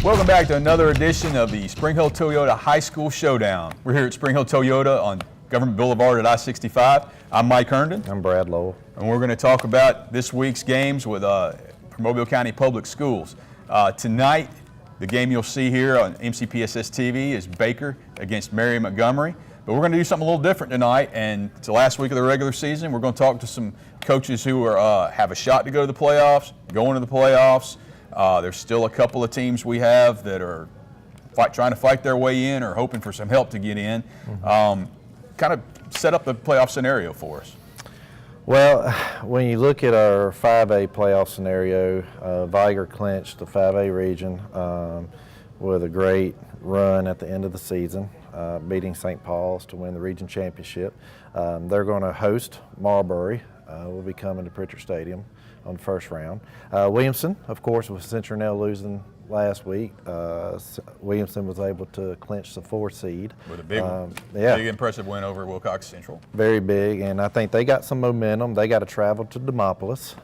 Welcome back to another edition of the Springhill Toyota High School Showdown. We're here at Springhill Toyota on Government Boulevard at I-65. I'm Mike Herndon. I'm Brad Lowell. And we're going to talk about this week's games with Mobile County Public Schools. Tonight, the game you'll see here on MCPSS TV is Baker against Mary Montgomery. But we're going to do something a little different tonight, and it's the last week of the regular season. We're going to talk to some coaches who are have a shot to go to the playoffs, going to the playoffs. There's still a couple of teams we have that are trying to fight their way in or hoping for some help to get in. Kind of set up the playoff scenario for us. Well, when you look at our 5A playoff scenario, Viger clinched the 5A region with a great run at the end of the season, beating St. Paul's to win the region championship. They're going to host Marbury. We'll be coming to Pritchard Stadium on the first round. Williamson, of course, with Central losing last week, Williamson was able to clinch the 4 seed. With a big one. Yeah. Big, impressive win over Wilcox Central. Very big, and I think they got some momentum. They got to travel to Demopolis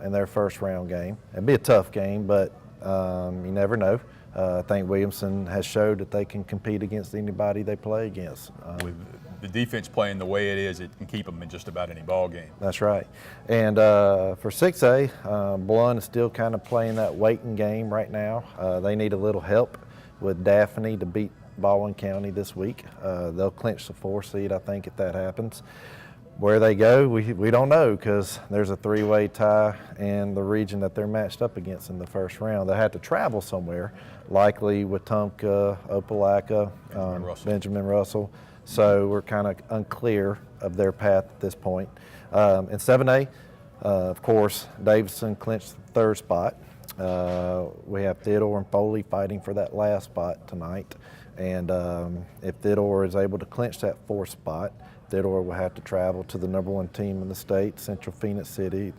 in their first round game. It'll be a tough game, but you never know. I think Williamson has showed that they can compete against anybody they play against. With the defense playing the way it is, it can keep them in just about any ball game. That's right. And for 6A, Blunt is still kind of playing that waiting game right now. They need a little help with Daphne to beat Baldwin County this week. They'll clinch the 4 seed, I think, if that happens. Where they go, we don't know, because there's a 3-way tie in the region that they're matched up against in the first round. They had to travel somewhere, likely Wetumpka, Opelika, Benjamin Russell. So we're kind of unclear of their path at this point. In 7A, of course, Davidson clinched the 3rd spot. We have Theodore and Foley fighting for that last spot tonight. And if Theodore is able to clinch that 4th spot, Theodore will have to travel to the #1 team in the state, Central Phoenix City.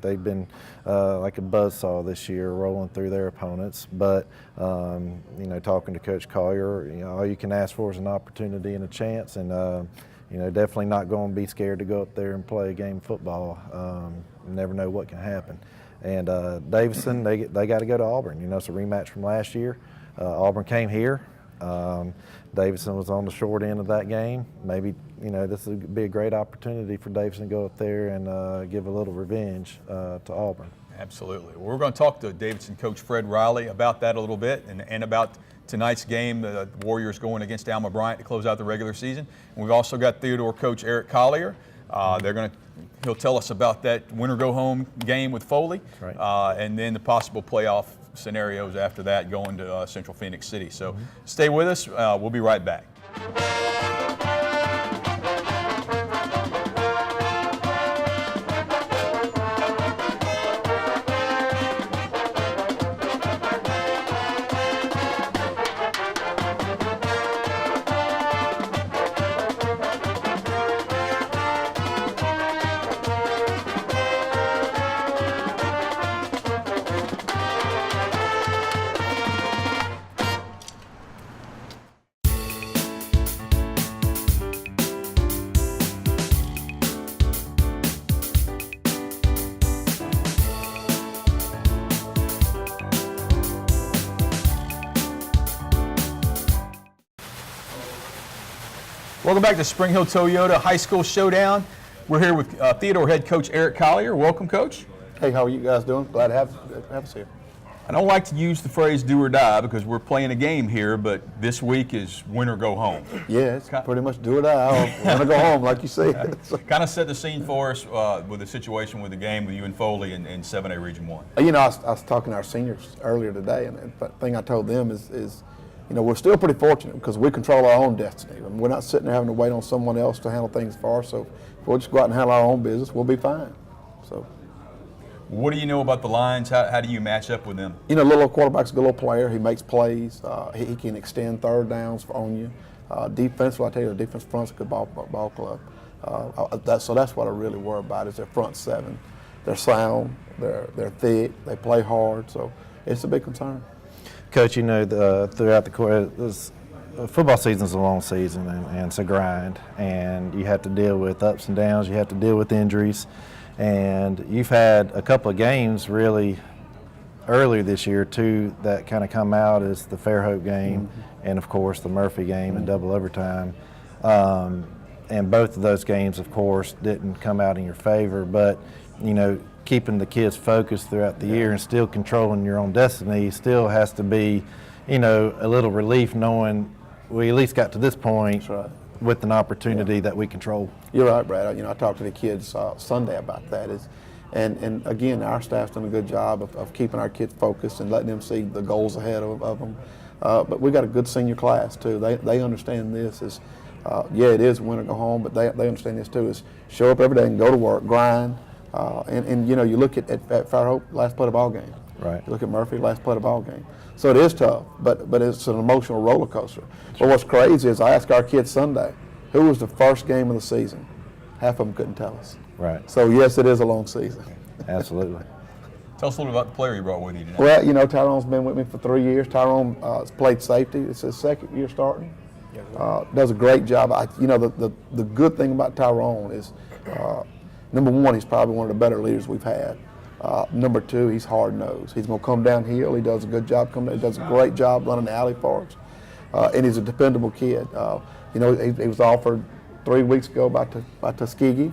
They've been like a buzzsaw this year, rolling through their opponents. But you know, talking to Coach Collier, you know, all you can ask for is an opportunity and a chance, and you know, definitely not going to be scared to go up there and play a game of football. You never know what can happen. And Davidson, they got to go to Auburn. You know, it's a rematch from last year. Auburn came here. Davidson was on the short end of that game. Maybe, you know, this would be a great opportunity for Davidson to go up there and give a little revenge to Auburn. Absolutely. We're going to talk to Davidson coach Fred Riley about that a little bit and about tonight's game, the Warriors going against Alma Bryant to close out the regular season. And we've also got Theodore coach Eric Collier. He'll tell us about that winner go home game with Foley, right. And then the possible playoff scenarios after that going to Central Phoenix City. So stay with us. We'll be right back. Welcome back to Springhill Toyota High School Showdown. We're here with Theodore head coach Eric Collier. Welcome, coach. Hey, how are you guys doing? Glad to have us here. I don't like to use the phrase do or die because we're playing a game here, but this week is win or go home. Yeah, it's pretty much do or die. I want to go home, like you said. Kind of set the scene for us with the situation with the game with you and Foley in 7A Region 1. You know, I was talking to our seniors earlier today, and the thing I told them is you know, we're still pretty fortunate because we control our own destiny. I mean, we're not sitting there having to wait on someone else to handle things for us. So if we'll just go out and handle our own business, we'll be fine. So, what do you know about the Lions? How do you match up with them? You know, little quarterback's a good little player. He makes plays. He can extend 3rd downs on you. Defensively, I tell you, the defense front's a good ball club. So that's what I really worry about is their front 7. They're sound. They're thick. They play hard. So it's a big concern. Coach, you know, throughout the course, football season is a long season and it's a grind, and you have to deal with ups and downs. You have to deal with injuries, and you've had a couple of games really earlier this year, two that kind of come out is the Fairhope game and, of course, the Murphy game in double overtime. And both of those games, of course, didn't come out in your favor, but, you know, keeping the kids focused throughout the year and still controlling your own destiny still has to be, you know, a little relief knowing we at least got to this point with an opportunity that we control. You're right, Brad. You know, I talked to the kids Sunday about that. And again, our staff's done a good job of keeping our kids focused and letting them see the goals ahead of them. But we got a good senior class too. They understand this is, yeah, it is win or go home, but they understand this too. Is show up every day and go to work, grind, and you know, you look at Fairhope, last play of the ball game. Right. You look at Murphy, last play of the ball game. So it is tough, but it's an emotional roller coaster. But what's crazy is I asked our kids Sunday, who was the first game of the season? Half of them couldn't tell us. Right. So yes, it is a long season. Absolutely. Tell us a little about the player you brought with you today. Well, you know, Tyrone's been with me for 3 years. Tyrone has played safety. It's his second year starting. Does a great job. You know, the good thing about Tyrone is, number one, he's probably one of the better leaders we've had. Number two, he's hard-nosed. He's going to come downhill. He does a good job coming. He does a great job running the alley for us. And he's a dependable kid. You know, he was offered 3 weeks ago by Tuskegee.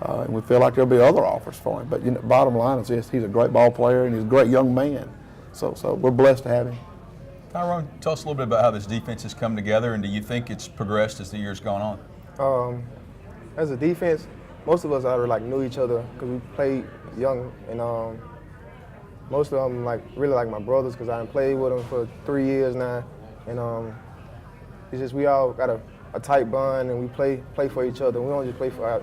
And we feel like there'll be other offers for him. But you know, bottom line is this, he's a great ball player and he's a great young man. So we're blessed to have him. Tyrone, tell us a little bit about how this defense has come together, and do you think it's progressed as the year's gone on? As a defense, most of us knew each other because we played young, and most of them really like my brothers because I played with them for 3 years now, and it's just we all got a tight bond and we play for each other. We don't just play for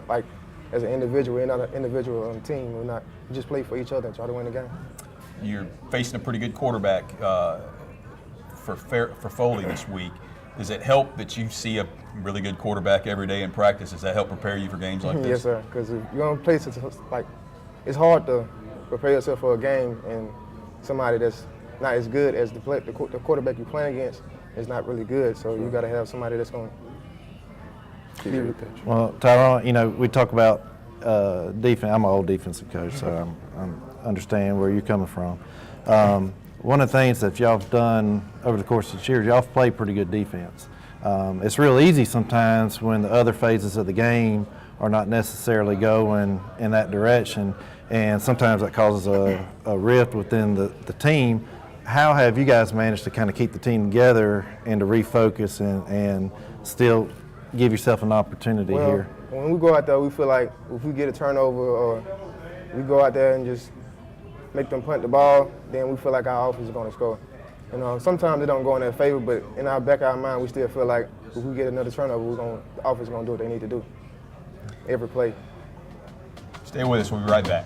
as an individual. We're not an individual on the team. We just play for each other and try to win the game. You're facing a pretty good quarterback for Foley this week. Does it help that you see a really good quarterback every day in practice? Does that help prepare you for games like this? Yes, sir. Because if you're going to play, it's hard to prepare yourself for a game and somebody that's not as good as the quarterback you're playing against is not really good. So you got to have somebody that's going to. Well, Tyrone, you know, we talk about defense. I'm an old defensive coach, so I understand where you're coming from. One of the things that y'all have done over the course of this year, y'all have played pretty good defense. It's real easy sometimes when the other phases of the game are not necessarily going in that direction, and sometimes that causes a rift within the team. How have you guys managed to kind of keep the team together and to refocus and still give yourself an opportunity here? When we go out there, we feel like if we get a turnover or we go out there and just make them punt the ball, then we feel like our offense is going to score. You know, sometimes it don't go in their favor, but in our back of our mind, we still feel like if we get another turnover, the offense is going to do what they need to do every play. Stay with us. We'll be right back.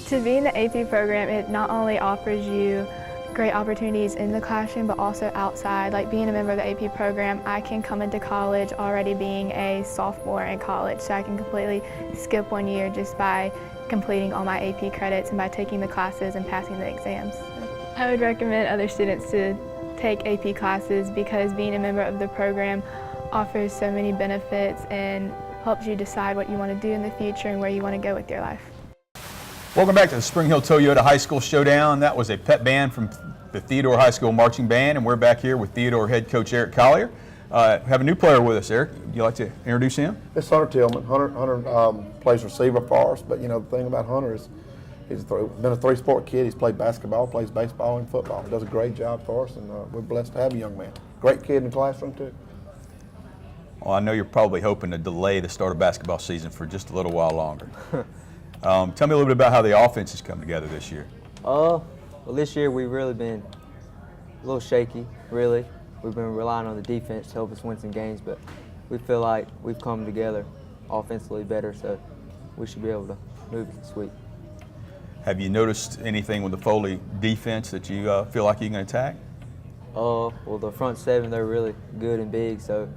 To be in the AP program, it not only offers you great opportunities in the classroom, but also outside. Like being a member of the AP program, I can come into college already being a sophomore in college, so I can completely skip 1 year just by completing all my AP credits and by taking the classes and passing the exams. I would recommend other students to take AP classes because being a member of the program offers so many benefits and helps you decide what you want to do in the future and where you want to go with your life. Welcome back to the Springhill Toyota High School Showdown. That was a pep band from the Theodore High School Marching Band, and we're back here with Theodore head coach Eric Collier. Have a new player with us, Eric. Would you like to introduce him? It's Hunter Tillman. Hunter plays receiver for us, but you know the thing about Hunter is he's been a three-sport kid. He's played basketball, plays baseball, and football. He does a great job for us, and we're blessed to have a young man. Great kid in the classroom too. Well, I know you're probably hoping to delay the start of basketball season for just a little while longer. Tell me a little bit about how the offense has come together this year. Well, this year we've really been a little shaky, really. We've been relying on the defense to help us win some games, but we feel like we've come together offensively better, so we should be able to move it this week. Have you noticed anything with the Foley defense that you feel like you can attack? Well, the front seven, they're really good and big, so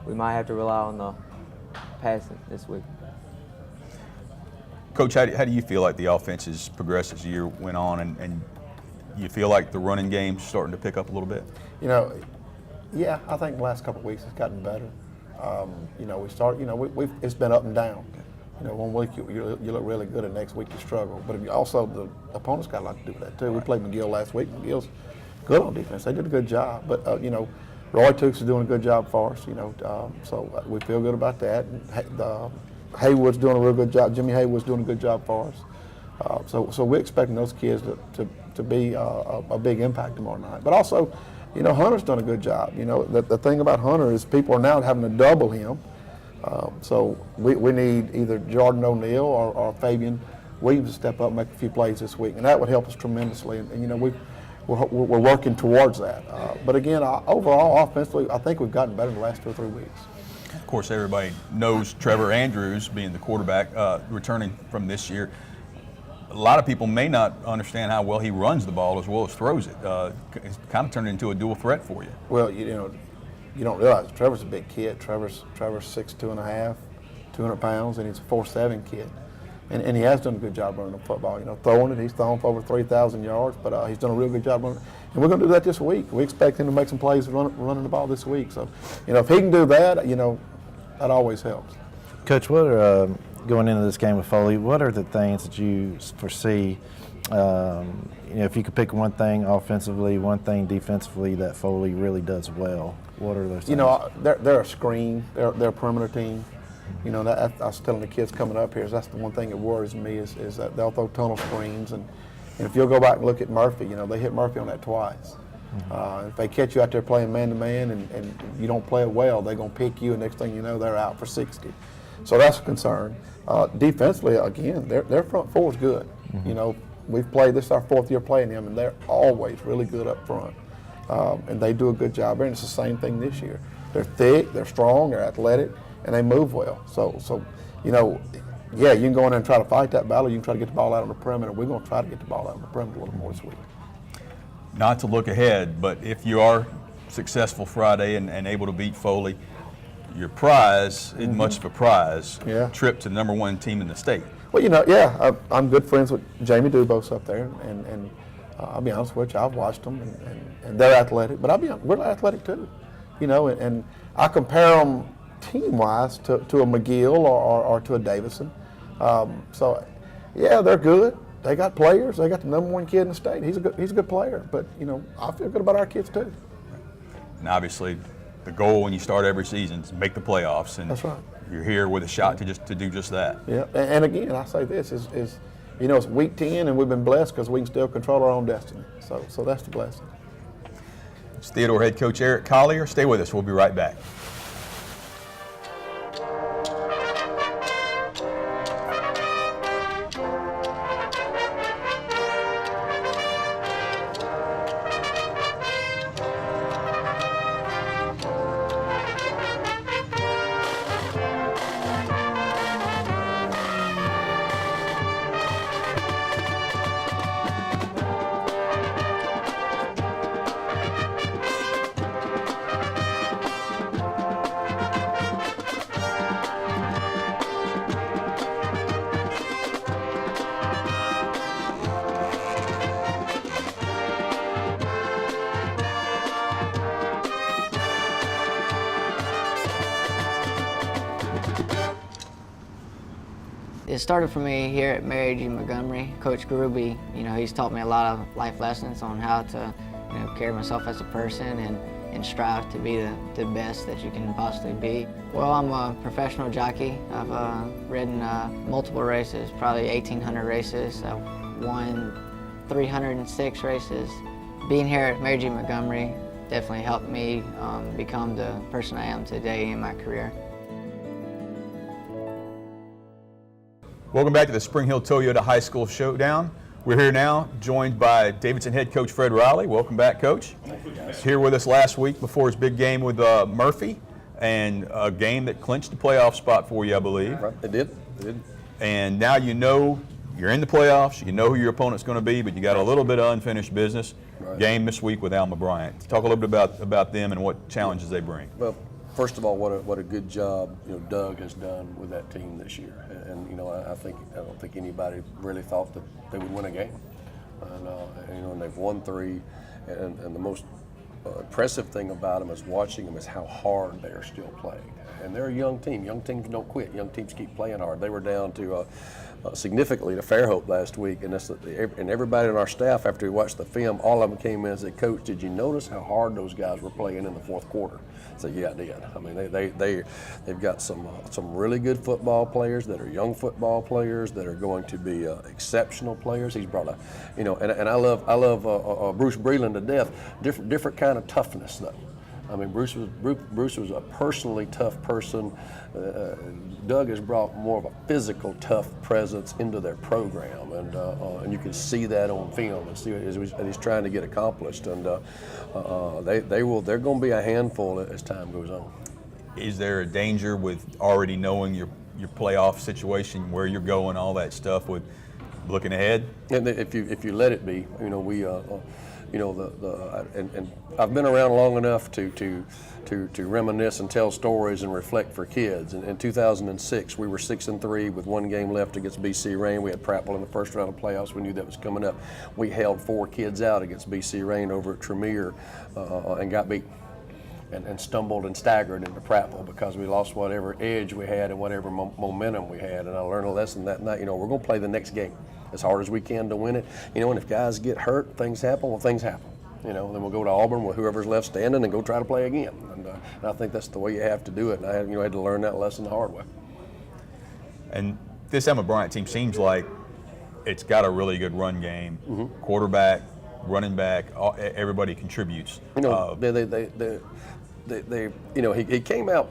we might have to rely on the passing this week. Coach, how do you feel like the offense has progressed as the year went on, and you feel like the running game's starting to pick up a little bit? You know, yeah, I think the last couple of weeks it's gotten better. You know, it's been up and down. You know, one week you look really good, and next week you struggle. But also the opponents got a lot to do with that too. We played McGill last week. McGill's good on defense. They did a good job. But you know, Roy Tukes is doing a good job for us. You know, so we feel good about that. And Haywood's doing a real good job. Jimmy Haywood's doing a good job for us. So we're expecting those kids to be a big impact tomorrow night. But also, you know, Hunter's done a good job. You know, the thing about Hunter is people are now having to double him. So we need either Jordan O'Neal or Fabian Williams to step up and make a few plays this week, and that would help us tremendously. And you know, we're working towards that. But again, overall, offensively, I think we've gotten better in the last 2 or 3 weeks. Of course, everybody knows Trevor Andrews being the quarterback returning from this year. A lot of people may not understand how well he runs the ball as well as throws it. It's kind of turned into a dual threat for you. Well, you know, you don't realize Trevor's a big kid. Trevor's 6'2½", 200 pounds, and he's a 4'7" kid. And he has done a good job running the football. You know, throwing it, he's thrown for over 3,000 yards, but he's done a real good job running it. And we're going to do that this week. We expect him to make some plays running the ball this week. So, you know, if he can do that, you know, that always helps. Coach, what are, going into this game with Foley, what are the things that you foresee, you know, if you could pick one thing offensively, one thing defensively that Foley really does well, what are those things? You know, they're a screen. They're a perimeter team. You know, that I was telling the kids coming up here, that's the one thing that worries me is that they'll throw tunnel screens. And if you'll go back and look at Murphy, you know, they hit Murphy on that twice. If they catch you out there playing man-to-man and you don't play it well, they're going to pick you, and next thing you know, they're out for 60. So that's a concern. Defensively, again, their front four is good. You know, we've played, this is our 4th year playing them, and they're always really good up front. And they do a good job there, and it's the same thing this year. They're thick, they're strong, they're athletic, and they move well. So you know, yeah, you can go in there and try to fight that battle. You can try to get the ball out on the perimeter. We're going to try to get the ball out on the perimeter a little more this week. Not to look ahead, but if you are successful Friday and able to beat Foley, your prize isn't much of a prize. Yeah. Trip to the #1 team in the state. Well, you know, yeah, I'm good friends with Jamie Dubose up there, and I'll be honest with you, I've watched them, and they're athletic, but we're athletic too, you know, and I compare them team-wise to a McGill or to a Davidson. So, yeah, they're good. They got players. They got the #1 kid in the state. He's a good player. But you know, I feel good about our kids too. And obviously, the goal when you start every season is make the playoffs, and That's right. you're here with a shot to do just that. Yeah. And again, I say this is you know, it's week 10, and we've been blessed because we can still control our own destiny. So that's the blessing. It's Theodore head coach Eric Collier. Stay with us. We'll be right back. It started for me here at Mary G. Montgomery. Coach Gruby, he's taught me a lot of life lessons on how to, carry myself as a person and strive to be the best that you can possibly be. Well, I'm a professional jockey. I've ridden multiple races, probably 1,800 races. I've won 306 races. Being here at Mary G. Montgomery definitely helped me become the person I am today in my career. Welcome back to the Springhill Toyota High School Showdown. We're here now, joined by Davidson head coach Fred Riley. Welcome back, Coach. Thank you, guys. Here with us last week before his big game with Murphy, and a game that clinched the playoff spot for you, I believe. Right, it did. And now you know you're in the playoffs, you know who your opponent's going to be, but you got a little bit of unfinished business. Right. Game this week with Alma Bryant. Talk a little bit about them and what challenges they bring. Well, first of all, what a good job Doug has done with that team this year, and I don't think anybody really thought that they would win a game, and they've won 3, and the most impressive thing about them is watching them is how hard they are still playing, and they're a young team. Young teams don't quit. Young teams keep playing hard. They were down to significantly to Fairhope last week, and everybody on our staff, after we watched the film, all of them came in and said, "Coach, did you notice how hard those guys were playing in the fourth quarter?" I said, "Yeah, I did." I mean, they've got some really good football players that are young football players that are going to be exceptional players. He's brought and I love Bruce Breland to death. Different kind of toughness though. I mean, Bruce was a personally tough person. Doug has brought more of a physical, tough presence into their program, and you can see that on film and see what he's trying to get accomplished. And they're going to be a handful as time goes on. Is there a danger with already knowing your playoff situation, where you're going, all that stuff, with looking ahead? And if you let it be, and I've been around long enough to reminisce and tell stories and reflect for kids. In 2006, we were 6-3 with 1 game left against BC Rain. We had Prattville in the first round of playoffs. We knew that was coming up. We held 4 kids out against BC Rain over at Tremere and got beat. And stumbled and staggered into Prattville because we lost whatever edge we had and whatever momentum we had. And I learned a lesson that night. We're going to play the next game as hard as we can to win it. And if guys get hurt, things happen. Well, things happen. Then we'll go to Auburn with whoever's left standing and go try to play again. And I think that's the way you have to do it. And I had to learn that lesson the hard way. And this Alma Bryant team seems like it's got a really good run game. Quarterback, running back, everybody contributes. He came out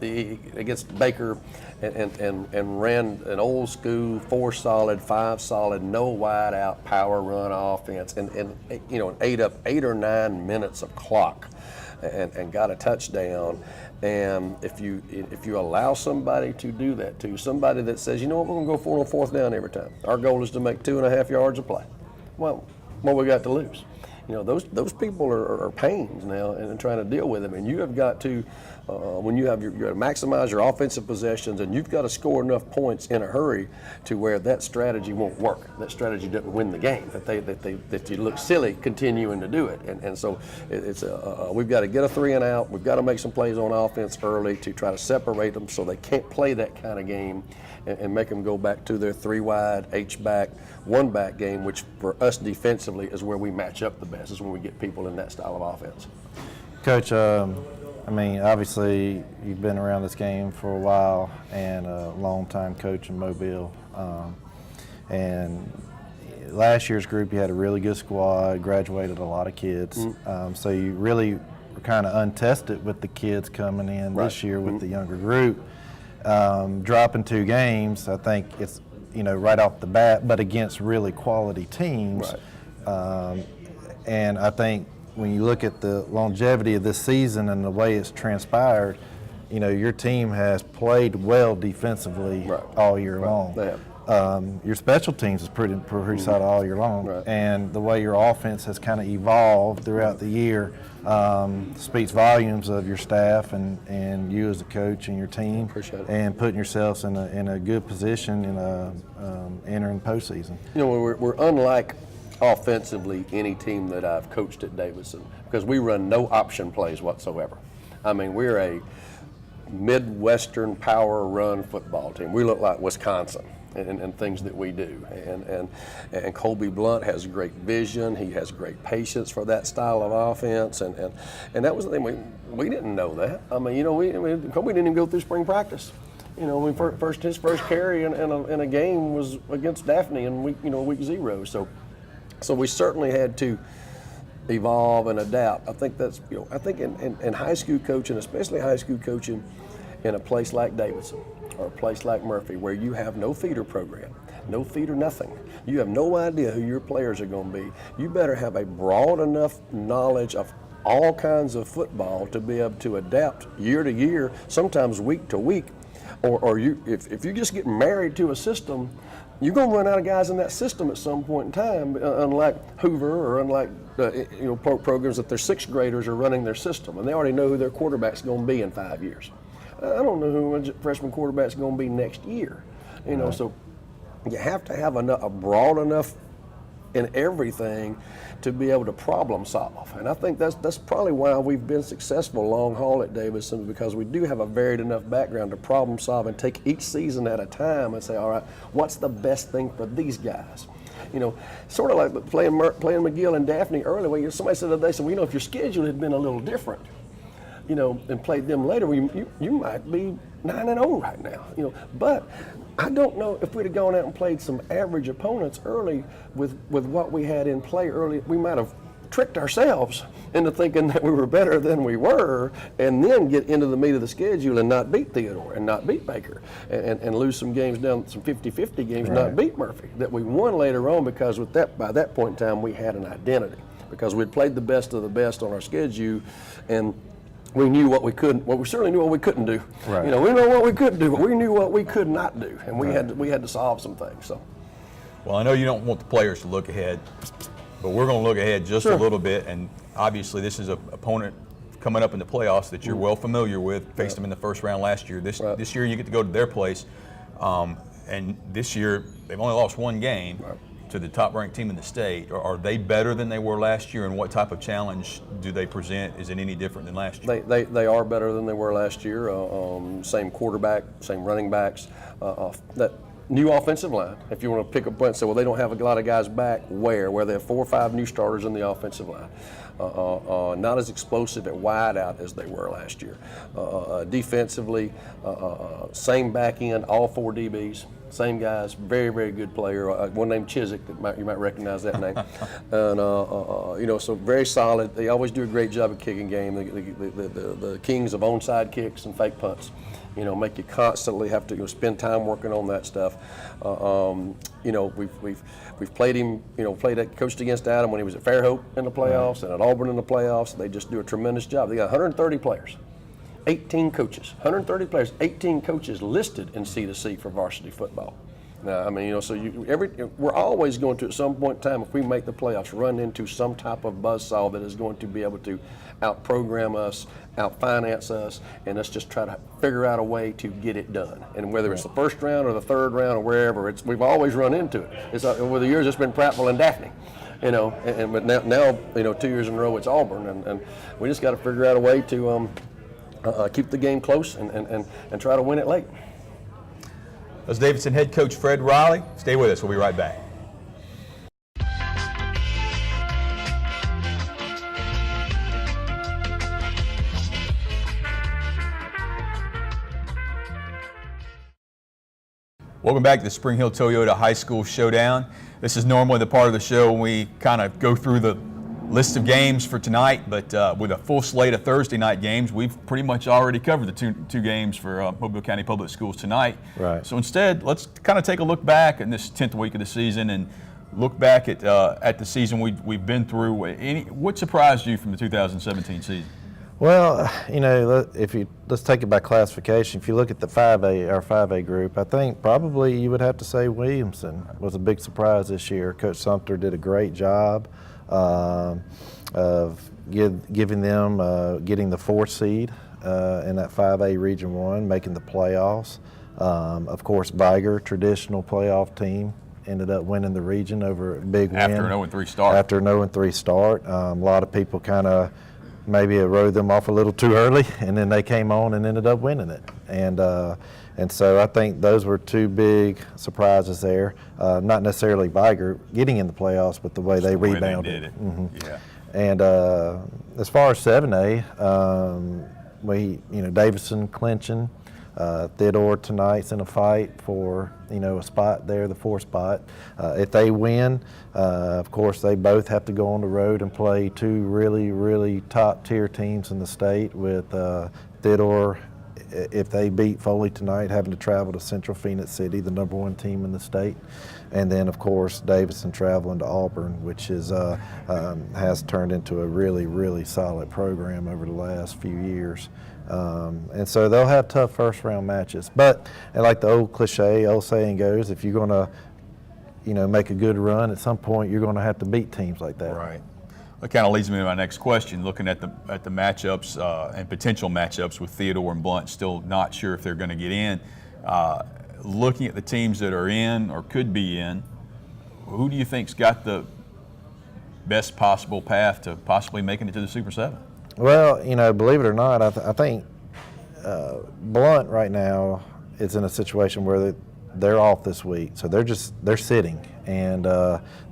against Baker and ran an old school 4 solid, 5 solid, no wide out power run offense, and ate up 8 or 9 minutes of clock, and got a touchdown. And if you allow somebody to do that to you, somebody that says, we're going to go for it on 4th down every time. Our goal is to make 2.5 yards a play. Well, what we got to lose? Those people are pains now and trying to deal with them. And you have got to, when you got to maximize your offensive possessions, and you've got to score enough points in a hurry to where that strategy won't work. That strategy doesn't win the game. That you look silly continuing to do it. And so we've got to get a 3 and out. We've got to make some plays on offense early to try to separate them so they can't play that kind of game and make them go back to their 3 wide, H-back, 1-back game, which for us defensively is where we match up the best, is when we get people in that style of offense. Coach, obviously you've been around this game for a while and a long-time coach in Mobile. And last year's group, you had a really good squad, graduated a lot of kids. So you really were kind of untested with the kids coming in this year with the younger group. Dropping 2 games, I think it's, right off the bat, but against really quality teams. And I think when you look at the longevity of this season and the way it's transpired, your team has played well defensively all year long. Your special teams is pretty solid all year long. And the way your offense has kind of evolved throughout the year speaks volumes of your staff and you as a coach and your team. Appreciate it. And putting yourselves in a good position in entering postseason. We're unlike offensively any team that I've coached at Davidson, because we run no option plays whatsoever. I mean, we're a Midwestern power run football team. We look like Wisconsin. and things that we do. And Colby Blunt has great vision. He has great patience for that style of offense. And that was the thing. We didn't know that. I mean, Colby didn't even go through spring practice. His first carry in a game was against Daphne in week 0. So we certainly had to evolve and adapt. I think that's in high school coaching, especially high school coaching in a place like Davidson or a place like Murphy, where you have no feeder program, no feeder nothing. You have no idea who your players are going to be. You better have a broad enough knowledge of all kinds of football to be able to adapt year to year, sometimes week to week. Or if you just get married to a system, you're going to run out of guys in that system at some point in time. Unlike Hoover or unlike programs that their sixth graders are running their system and they already know who their quarterback's going to be in 5 years. I don't know who a freshman quarterback's going to be next year. So you have to have a broad enough in everything to be able to problem solve. And I think that's probably why we've been successful long haul at Davidson, because we do have a varied enough background to problem solve and take each season at a time and say, all right, what's the best thing for these guys? Sort of like playing McGill and Daphne early. Well, somebody said the other day, if your schedule had been a little different, and played them later, you might be 9-0 right now. But I don't know if we'd have gone out and played some average opponents early with what we had in play early. We might have tricked ourselves into thinking that we were better than we were, and then get into the meat of the schedule and not beat Theodore and not beat Baker and lose some games down, some 50-50 games, not beat Murphy, that we won later on, because by that point in time we had an identity, because we'd played the best of the best on our schedule, and we knew what we couldn't. Well, we certainly knew what we couldn't do. Right. We know what we could do, but we knew what we could not do, and we had to solve some things. So, well, I know you don't want the players to look ahead, but we're going to look ahead just a little bit. And obviously, this is an opponent coming up in the playoffs that you're well familiar with. Faced them in the first round last year. This year, you get to go to their place, and this year they've only lost one game. To the top-ranked team in the state. Are they better than they were last year, and what type of challenge do they present? Is it any different than last year? They are better than they were last year. Same quarterback, same running backs. That new offensive line, if you want to pick up and say, well, they don't have a lot of guys back, where they have 4 or 5 new starters in the offensive line. Not as explosive at wide out as they were last year. Defensively, same back end, all 4 DBs. Same guys, very, very good player. One named Chiswick, you might recognize that name. And so very solid. They always do a great job of kicking game. The kings of onside kicks and fake punts. Make you constantly have to spend time working on that stuff. We've played him. Coached against Adam when he was at Fairhope in the playoffs and at Auburn in the playoffs. They just do a tremendous job. They got 130 players. 18 coaches, 130 players, 18 coaches listed in C2C for varsity football. Now, we're always going to, at some point in time, if we make the playoffs, run into some type of buzzsaw that is going to be able to out-program us, out-finance us, and let's just try to figure out a way to get it done. And whether it's the first round or the third round or wherever, we've always run into it. Over the years, it's been Prattville and Daphne. But now 2 years in a row, it's Auburn, and we just got to figure out a way to keep the game close and try to win it late. That's Davidson head coach Fred Riley. Stay with us. We'll be right back. Welcome back to the Springhill Toyota High School Showdown. This is normally the part of the show when we kind of go through the list of games for tonight, but with a full slate of Thursday night games, we've pretty much already covered the two games for Mobile County Public Schools tonight. Right. So instead, let's kind of take a look back in this 10th week of the season and look back at the season we've been through. What surprised you from the 2017 season? Well, let's take it by classification. If you look at the 5A group, I think probably you would have to say Williamson was a big surprise this year. Coach Sumter did a great job of giving them getting the 4th seed in that 5A Region 1, making the playoffs. Of course, Viger, traditional playoff team, ended up winning the region over a big win. After an 0-3 start. After an 0-3 start. A lot of people kind of maybe it rode them off a little too early, and then they came on and ended up winning it. And so I think those were two big surprises there. Not necessarily Viger getting in the playoffs, but the way they rebounded. Did it. Yeah. And as far as 7A, Davidson clinching. Theodore tonight's in a fight for a spot there, the 4th spot. If they win, of course they both have to go on the road and play two really, really top tier teams in the state. With Theodore, if they beat Foley tonight, having to travel to Central Phoenix City, the #1 team in the state. And then, of course, Davidson traveling to Auburn, which is has turned into a really, really solid program over the last few years. And so they'll have tough first-round matches. But, and like the old saying goes, if you're going to, make a good run, at some point you're going to have to beat teams like that. Right. That kind of leads me to my next question. Looking at the matchups and potential matchups with Theodore and Blount, still not sure if they're going to get in. Looking at the teams that are in or could be in, who do you think's got the best possible path to possibly making it to the Super 7? Well, believe it or not, I think Blount right now is in a situation where they're off this week, so they're sitting, and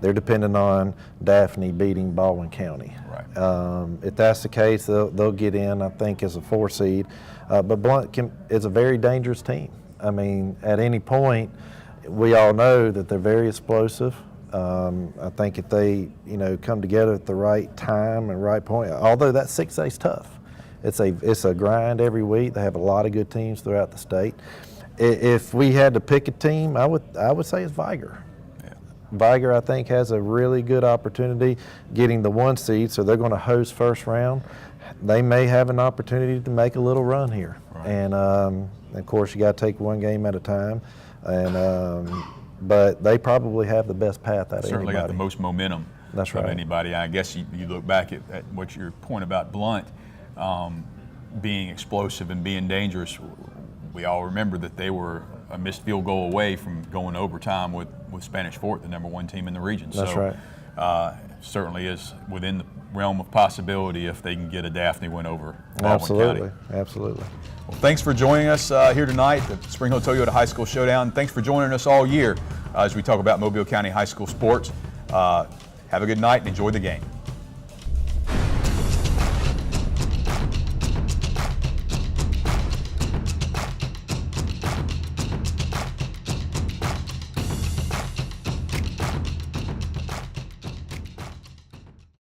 they're dependent on Daphne beating Baldwin County. Right. If that's the case, they'll get in, I think, as a 4 seed. But Blount is a very dangerous team. I mean, at any point, we all know that they're very explosive. I think if they, come together at the right time and right point, although that 6A is tough, it's a grind every week. They have a lot of good teams throughout the state. If we had to pick a team, I would say it's Viger. Yeah. Viger, I think, has a really good opportunity getting the 1 seed, so they're going to host first round. They may have an opportunity to make a little run here, right. And of course you got to take one game at a time. And but they probably have the best path out of Certainly anybody. got the most momentum. That's of right. anybody. I guess you look back at what your point about Blount being explosive and being dangerous. We all remember that they were a missed field goal away from going to overtime with Spanish Fort, the #1 team in the region. That's so, right. Certainly is within the realm of possibility if they can get a Daphne win over Baldwin County. Absolutely. Well, thanks for joining us here tonight at the Springhill Toyota High School Showdown. Thanks for joining us all year as we talk about Mobile County High School sports. Have a good night and enjoy the game.